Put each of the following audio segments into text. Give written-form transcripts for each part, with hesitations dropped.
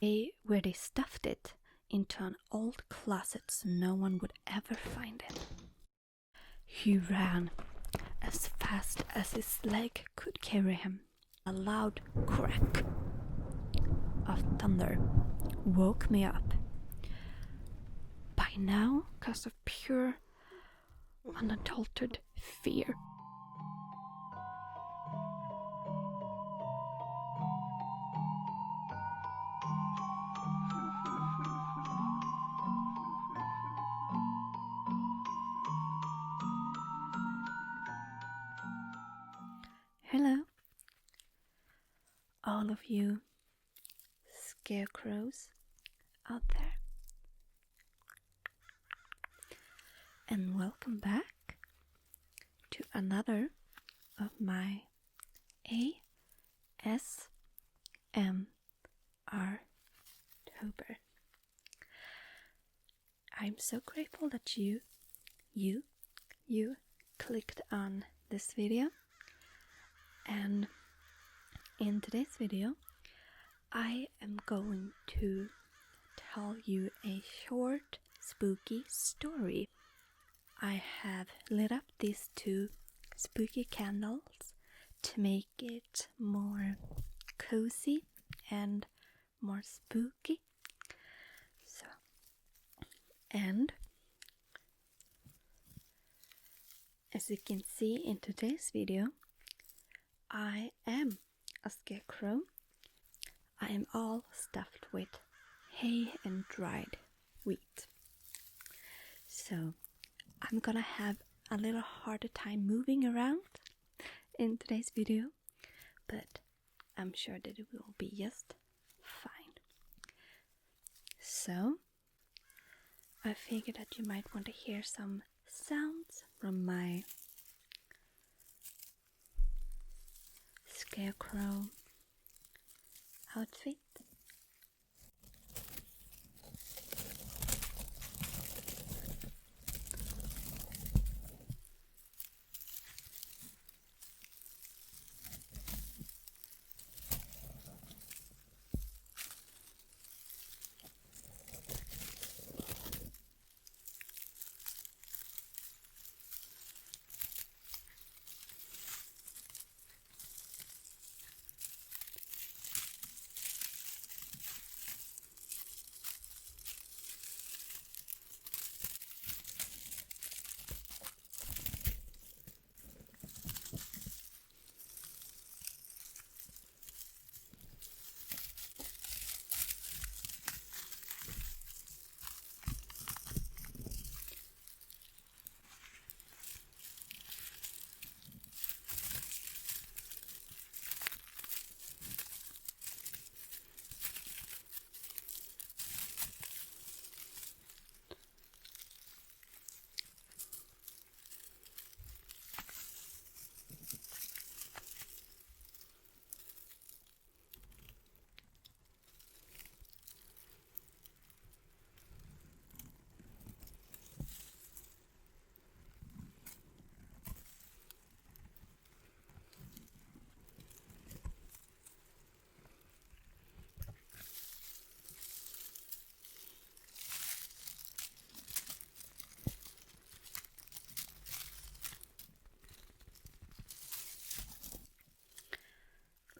where they stuffed it into an old closet so no one would ever find it. He ran as fast as his leg could carry him. A loud crack of thunder woke me up. By now, because of pure, unadulterated fear. Hello, all of you scarecrows out there, and welcome back to another of my ASMR-tober. I'm so grateful that you clicked on this video. And in today's video, I am going to tell you a short, spooky story. I have lit up these 2 spooky candles to make it more cozy and more spooky. And as you can see in today's video, I am a scarecrow. I am all stuffed with hay and dried wheat. So I'm gonna have a little harder time moving around in today's video, but I'm sure that it will be just fine. So I figured that you might want to hear some sounds from my scarecrow outfit.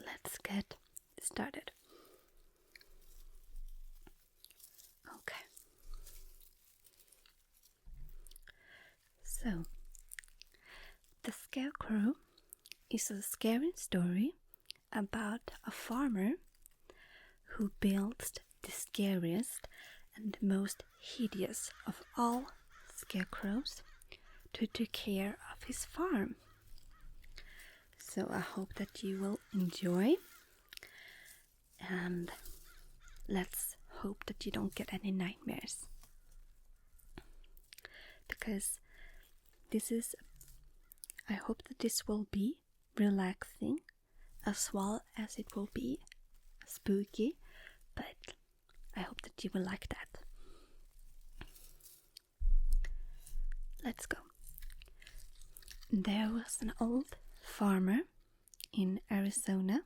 Let's get started. Okay. So, The Scarecrow is a scary story about a farmer who builds the scariest and most hideous of all scarecrows to take care of his farm. So I hope that you will enjoy, and let's hope that you don't get any nightmares, because I hope that this will be relaxing as well as it will be spooky, but I hope that you will like that. Let's go. There was an old farmer in Arizona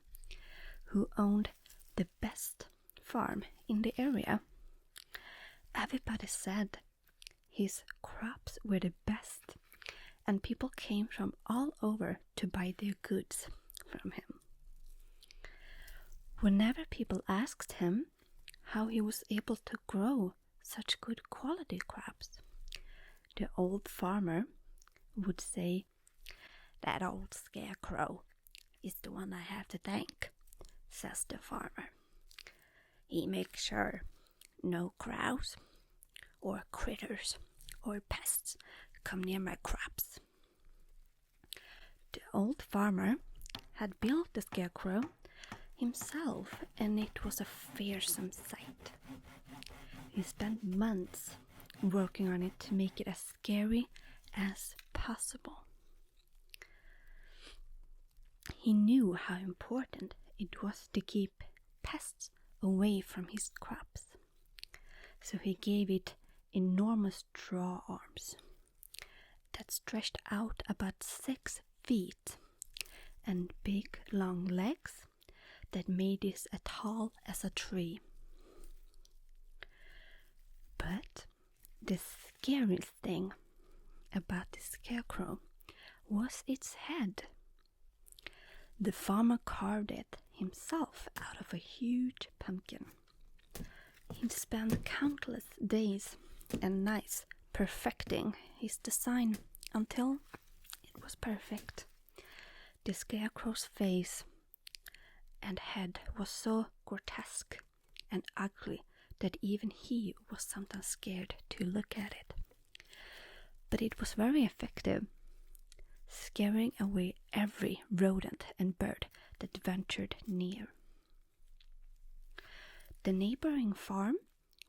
who owned the best farm in the area. Everybody said his crops were the best, and people came from all over to buy their goods from him. Whenever people asked him how he was able to grow such good quality crops, the old farmer would say, "That old Scarecrow is the one I have to thank," says the farmer. "He makes sure no crows or critters or pests come near my crops." The old farmer had built the Scarecrow himself, and it was a fearsome sight. He spent months working on it to make it as scary as possible. He knew how important it was to keep pests away from his crops, so he gave it enormous draw arms that stretched out about 6 feet and big long legs that made it as tall as a tree. But the scariest thing about the Scarecrow was its head. The farmer carved it himself out of a huge pumpkin. He'd spent countless days and nights perfecting his design until it was perfect. The Scarecrow's face and head was so grotesque and ugly that even he was sometimes scared to look at it. But it was very effective, scaring away every rodent and bird that ventured near. The neighboring farm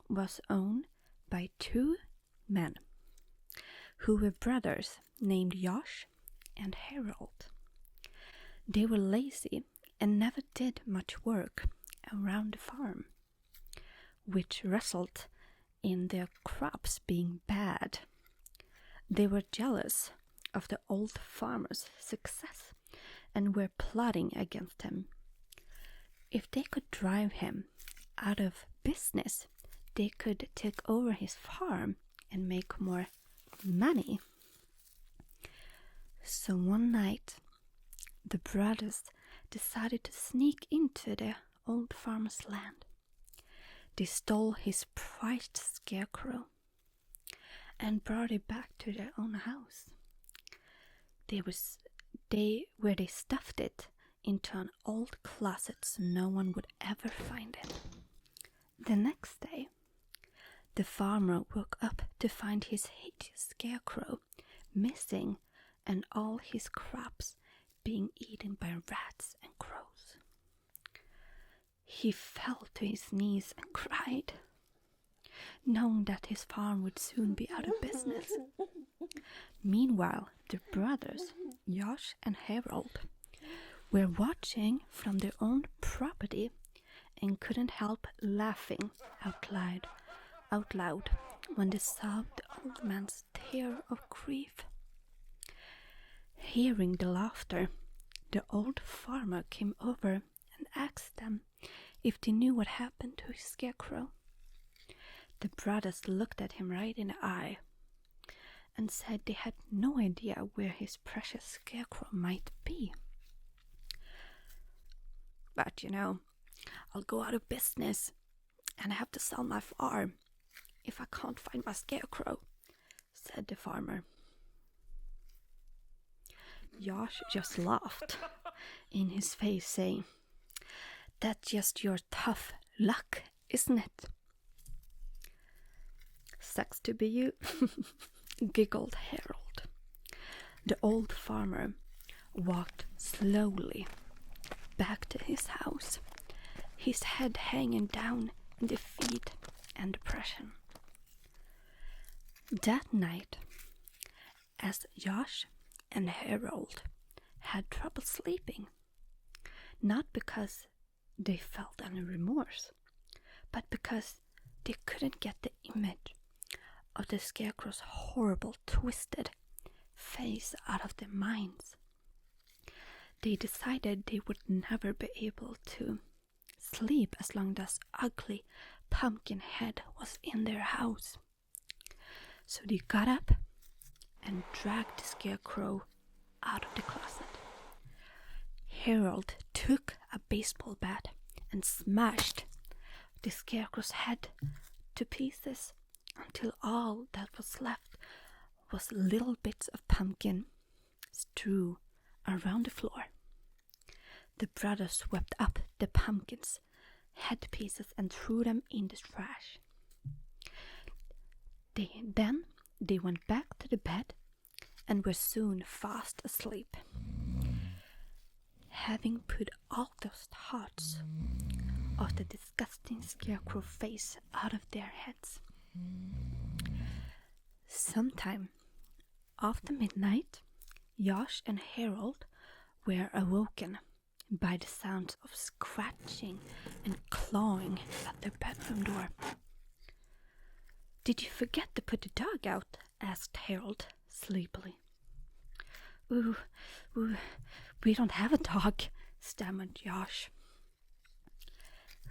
was owned by 2 men who were brothers named Josh and Harold. They were lazy and never did much work around the farm, which resulted in their crops being bad. They were jealous of the old farmer's success and were plotting against him. If they could drive him out of business, they could take over his farm and make more money. So one night, the brothers decided to sneak into the old farmer's land. They stole his prized Scarecrow and brought it back to their own house. Where they stuffed it into an old closet so no one would ever find it. The next day, the farmer woke up to find his hideous Scarecrow missing and all his crops being eaten by rats and crows. He fell to his knees and cried, knowing that his farm would soon be out of business. Meanwhile, the brothers, Josh and Harold, were watching from their own property and couldn't help laughing out loud when they saw the old man's tear of grief. Hearing the laughter, the old farmer came over and asked them if they knew what happened to his Scarecrow. The brothers looked at him right in the eye and said they had no idea where his precious Scarecrow might be. "But I'll go out of business and I have to sell my farm if I can't find my Scarecrow," said the farmer. Josh just laughed in his face, saying, "That's just your tough luck, isn't it?" "Sucks to be you," giggled Harold. The old farmer walked slowly back to his house, his head hanging down in defeat and depression. That night, as Josh and Harold had trouble sleeping, not because they felt any remorse, but because they couldn't get the image of the Scarecrow's horrible, twisted face out of their minds. They decided they would never be able to sleep as long as ugly, pumpkin head was in their house. So they got up and dragged the Scarecrow out of the closet. Harold took a baseball bat and smashed the Scarecrow's head to pieces until all that was left was little bits of pumpkin strewn around the floor. The brothers swept up the pumpkin's head pieces and threw them in the trash. Then they went back to the bed and were soon fast asleep, having put all those thoughts of the disgusting Scarecrow face out of their heads. Sometime after midnight, Josh and Harold were awoken by the sounds of scratching and clawing at their bedroom door. "Did you forget to put the dog out?" asked Harold sleepily. Ooh, we don't have a dog," stammered Josh.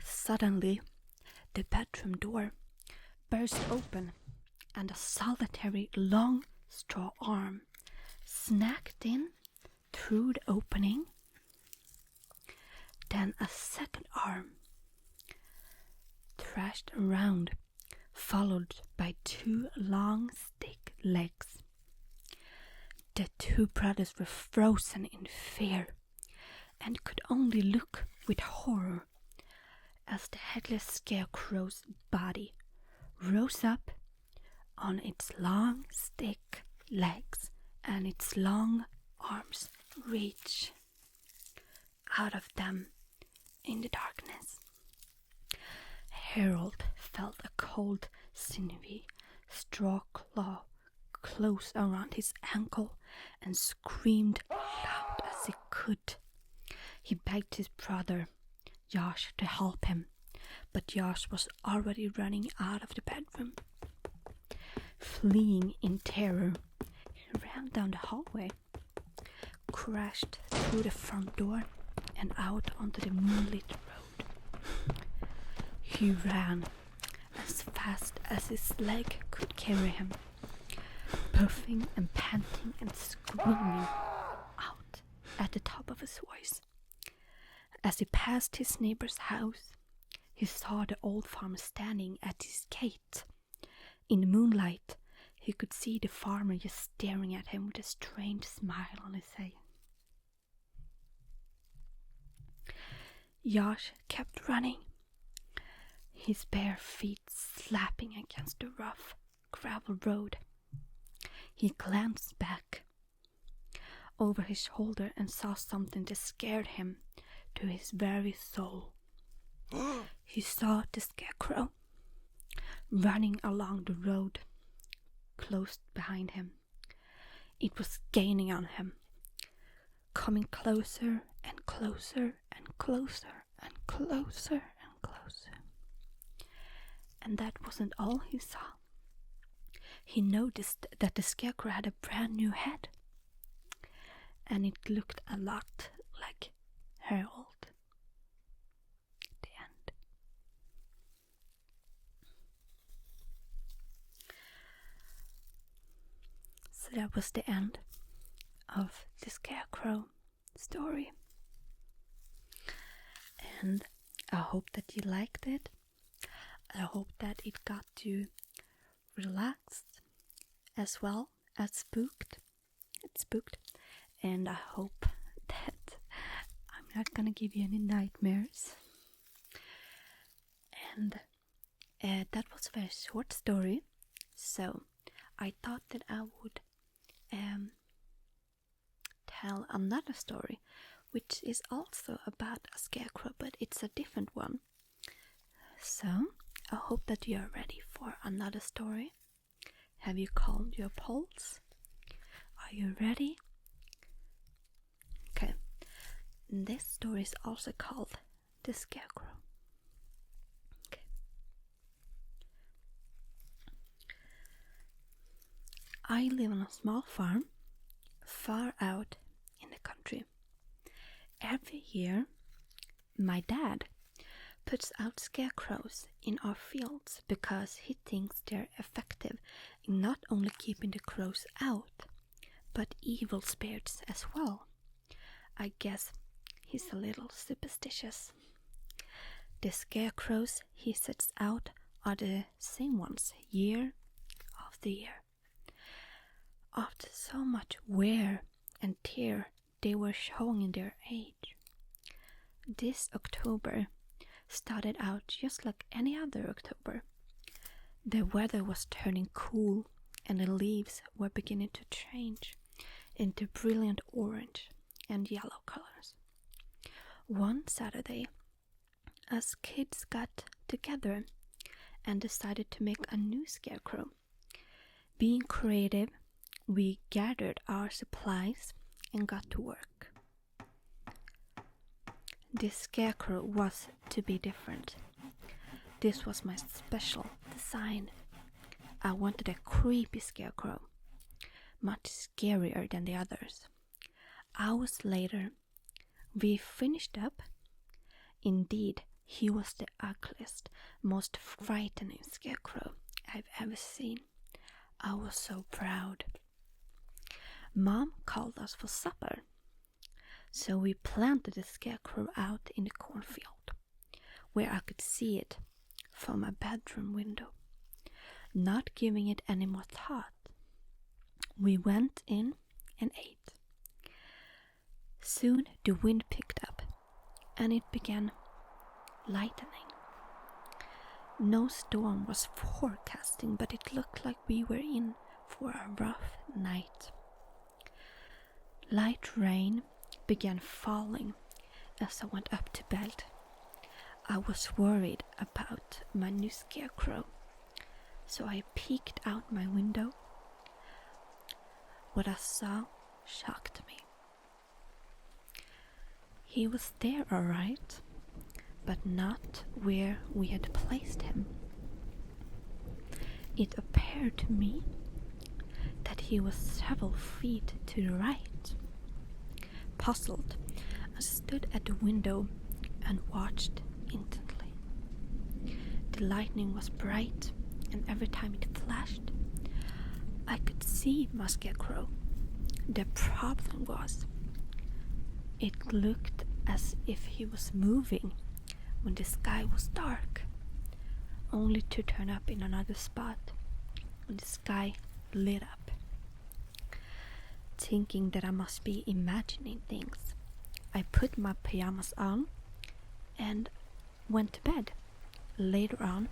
Suddenly, the bedroom door burst open and a solitary long straw arm snagged in through the opening. Then a second arm thrashed around, followed by 2 long thick legs. The 2 brothers were frozen in fear and could only look with horror as the headless Scarecrow's body rose up on its long thick legs and its long arms reached out of them in the darkness. Harold felt a cold, sinewy straw claw close around his ankle and screamed loud as he could. He begged his brother Josh to help him, but Josh was already running out of the bedroom. Fleeing in terror, he ran down the hallway, crashed through the front door and out onto the moonlit road. He ran as fast as his leg could carry him, puffing and panting and screaming out at the top of his voice. As he passed his neighbor's house, he saw the old farmer standing at his gate. In the moonlight, he could see the farmer just staring at him with a strange smile on his face. Josh kept running, his bare feet slapping against the rough gravel road. He glanced back over his shoulder and saw something that scared him to his very soul. He saw the Scarecrow running along the road close behind him. It was gaining on him, coming closer and closer and closer and closer and closer. And that wasn't all he saw. He noticed that the Scarecrow had a brand new head, and it looked a lot like Harold. The end. So that was the end of the Scarecrow story. And I hope that you liked it. I hope that it got you relaxed as well as spooked. It's spooked. And I hope that I'm not gonna give you any nightmares. And that was a very short story, so I thought that I would tell another story, which is also about a scarecrow, but it's a different one. So I hope that you are ready for another story. Have you calmed your pulse? Are you ready? Okay, this story is also called The Scarecrow. Okay. I live on a small farm far out in the country. Every year, my dad puts out scarecrows in our fields because he thinks they're effective in not only keeping the crows out, but evil spirits as well. I guess he's a little superstitious. The scarecrows he sets out are the same ones year after year. After so much wear and tear, they were showing their age. This October started out just like any other October. The weather was turning cool and the leaves were beginning to change into brilliant orange and yellow colors. One Saturday, us kids got together and decided to make a new scarecrow. Being creative, we gathered our supplies and got to work. This scarecrow was to be different. This was my special design. I wanted a creepy scarecrow, much scarier than the others. Hours later, we finished up. Indeed, he was the ugliest, most frightening scarecrow I've ever seen. I was so proud. Mom called us for supper, so we planted the scarecrow out in the cornfield, where I could see it from my bedroom window. Not giving it any more thought, we went in and ate. Soon the wind picked up, and it began lightening. No storm was forecasting, but it looked like we were in for a rough night. Light rain began falling as I went up to bed. I was worried about my new scarecrow, so I peeked out my window. What I saw shocked me. He was there all right, but not where we had placed him. It appeared to me that he was several feet to the right. Puzzled, I stood at the window and watched intently. The lightning was bright, and every time it flashed, I could see my scarecrow. The problem was, it looked as if he was moving when the sky was dark, only to turn up in another spot when the sky lit up. Thinking that I must be imagining things, I put my pajamas on and went to bed. Later on,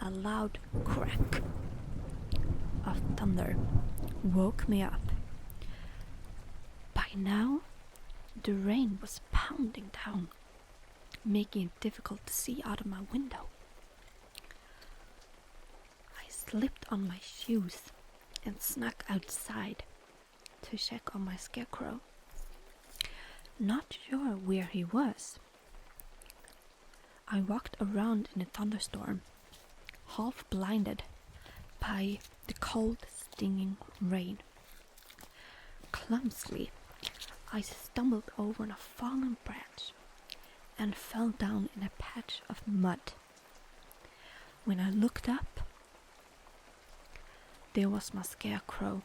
a loud crack of thunder woke me up. By now, the rain was pounding down, making it difficult to see out of my window. I slipped on my shoes and snuck outside to check on my scarecrow. Not sure where he was. I walked around in a thunderstorm, half blinded by the cold, stinging rain. Clumsily, I stumbled over a fallen branch and fell down in a patch of mud. When I looked up, there was my scarecrow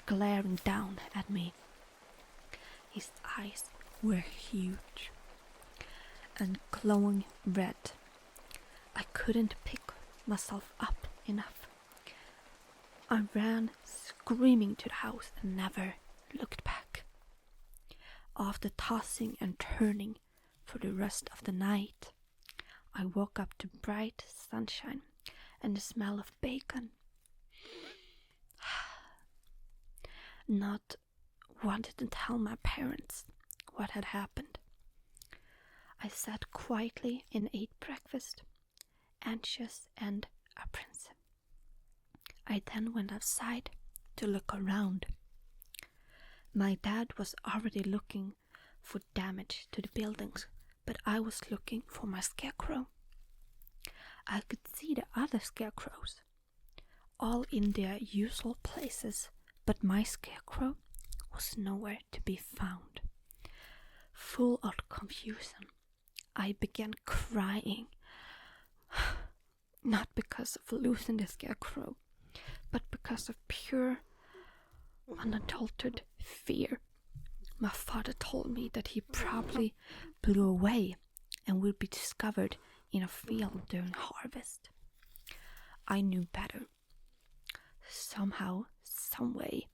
glaring down at me. His eyes were huge and glowing red. I couldn't pick myself up enough. I ran screaming to the house and never looked back. After tossing and turning for the rest of the night, I woke up to bright sunshine and the smell of bacon. Not wanted to tell my parents what had happened. I sat quietly and ate breakfast, anxious and apprehensive. I then went outside to look around. My dad was already looking for damage to the buildings, but I was looking for my scarecrow. I could see the other scarecrows, all in their usual places, but my scarecrow was nowhere to be found. Full of confusion, I began crying. not because of losing the Scarecrow, but because of pure, unadulterated fear. My father told me that he probably blew away and would be discovered in a field during harvest. I knew better. Somehow, someway,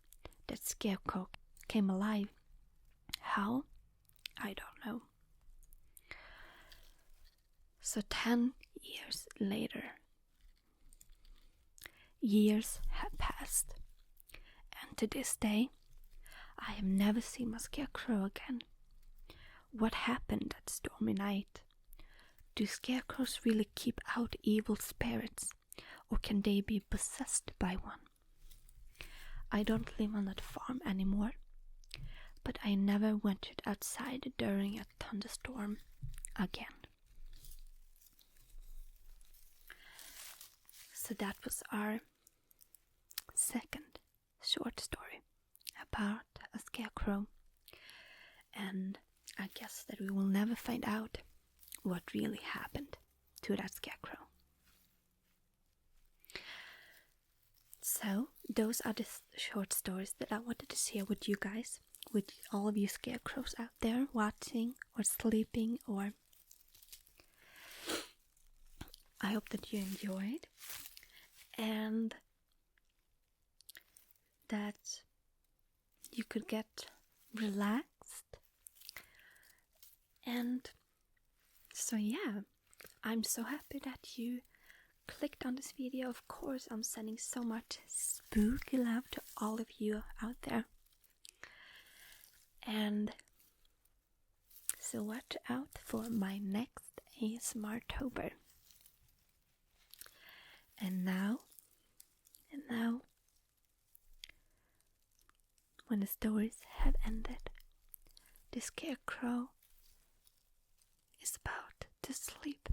that Scarecrow came alive. How? I don't know. So 10 years later, years have passed, and to this day, I have never seen my Scarecrow again. What happened that stormy night? Do scarecrows really keep out evil spirits, or can they be possessed by one? I don't live on that farm anymore, but I never ventured outside during a thunderstorm again. So that was our second short story about a scarecrow, and I guess that we will never find out what really happened to that scarecrow. So those are the short stories that I wanted to share with you guys, with all of you scarecrows out there watching or sleeping, or I hope that you enjoyed and that you could get relaxed. And so yeah, I'm so happy that you clicked on this video. Of course, I'm sending so much spooky love to all of you out there. And so watch out for my next ASMR-tober. And now, when the stories have ended, the Scarecrow is about to sleep.